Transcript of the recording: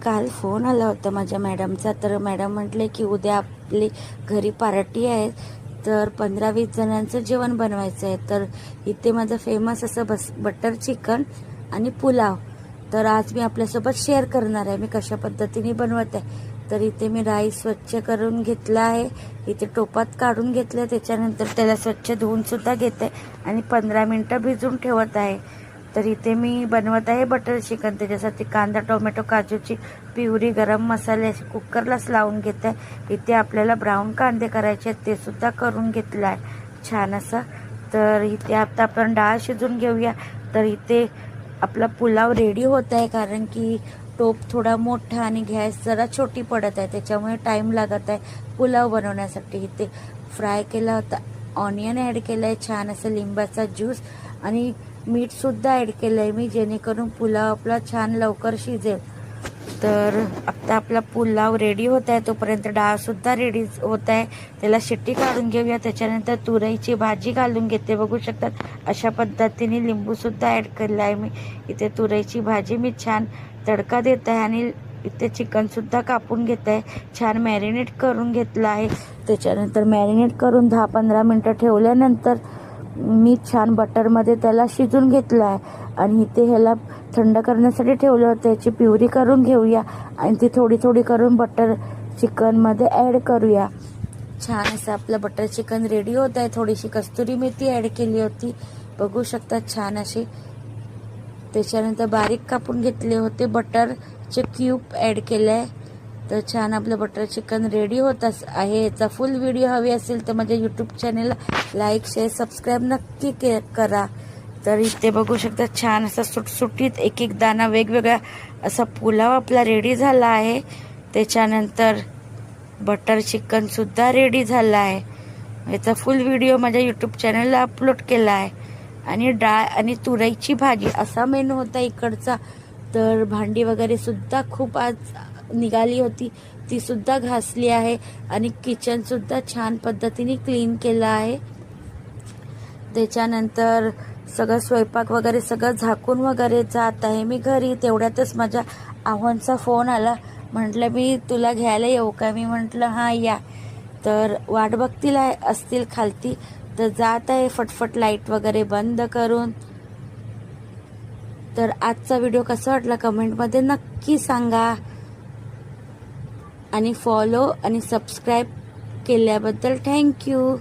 काल फोन आला होता माझ्या मॅडमचा, तर मॅडम म्हटले की उद्या आपली घरी पार्टी आहे, तर 15-20 जणांचं जेवण बनवायचं आहे. तर इथे माझं फेमस असं बटर चिकन आणि पुलाव, तर आज मी आपल्यासोबत शेअर करणार आहे मी कशा पद्धतीने बनवत आहे. तर इथे मी राईस स्वच्छ करून घेतला आहे, इथे टोपात काढून घेतलं, त्याच्यानंतर त्याला स्वच्छ धुवूनसुद्धा घेते आणि 15 मिनटं भिजून ठेवत आहे. तर इथे मी बनवत आहे बटर चिकन. त्याच्यासाठी कांदा, टोमॅटो, काजूची प्युरी, गरम मसाले असे कुकरलाच लावून घेत आहे. इथे आपल्याला ब्राऊन कांदे करायचे आहेत, ते सुद्धा करून घेतलं आहे छान असं. तर इथे आता आपण डाळ शिजून घेऊया. तर इथे आपला पुलाव रेडी होत आहे, कारण की टोप थोडा मोठा आणि गॅस जरा छोटी पडत आहे, त्याच्यामुळे टाईम लागत आहे पुलाव बनवण्यासाठी. इथे फ्राय केला होता ऑनियन ॲड केलं आहे, छान असं लिंबाचा ज्यूस आणि मीठसुद्धा ॲड केलं आहे मी, जेणेकरून पुलाव आपला छान लवकर शिजेल. तर आता आपला पुलाव रेडी होत आहे, तोपर्यंत डाळसुद्धा रेडी होत आहे. त्याला शिट्टी काढून घेऊया. त्याच्यानंतर तुरईची भाजी घालून घेते. बघू शकतात अशा पद्धतीने लिंबूसुद्धा ॲड केलं आहे मी. इथे तुरईची भाजी मी छान तडका देत आहे आणि इथे चिकनसुद्धा कापून घेत आहे, छान मॅरिनेट करून घेतलं आहे. त्याच्यानंतर मॅरिनेट करून 10-15 मिनटं ठेवल्यानंतर मी छान बटरमध्ये त्याला शिजून घेतलं आहे आणि इथे ह्याला थंड करण्यासाठी ठेवलं होतं. याची प्युरी करून घेऊया आणि ती थोडी थोडी करून बटर चिकनमध्ये ॲड करूया. छान असं आपलं बटर चिकन रेडी होत आहे. थोडीशी कस्तुरी मेथी ॲड केली होती, बघू शकता छान अशी. त्याच्यानंतर बारीक कापून घेतले होते बटरचे क्यूब ॲड केले आहे. तर छान आपलं बटर चिकन रेडी होत आहे. याचा फुल व्हिडिओ हवी असेल तर माझ्या यूट्यूब चॅनलला लाईक, शेअर, सबस्क्राईब नक्की करा. तर इथे बघू शकता छान असा सुटसुटीत एक एक दाणा वेगवेगळा असा पुलाव आपला रेडी झाला आहे. त्याच्यानंतर बटर चिकनसुद्धा रेडी झाला आहे. याचा फुल व्हिडिओ माझ्या यूट्यूब चॅनलला अपलोड केला आहे. आणि डाळ आणि तुरईची भाजी असा मेनू होता इकडचा. तर भांडी वगैरे सुद्धा खूप आज निघाली होती, ती सुद्धा घासली आहे आणि किचनसुद्धा छान पद्धतीने क्लीन केलं आहे. त्याच्यानंतर सगळं स्वयंपाक वगैरे सगळं झाकून वगैरे जात आहे मी घरी. तेवढ्यातच माझ्या आव्हानचा फोन आला. म्हटलं मी तुला घ्यायला येऊ का? मी म्हटलं हां या. तर वाट बघतील असतील खालती, तर जात आहे फटफट लाईट वगैरे बंद करून. तर आजचा व्हिडिओ कसा वाटला कमेंटमध्ये नक्की सांगा आणि फॉलो आणि सबस्क्राईब केल्याबद्दल थँक्यू.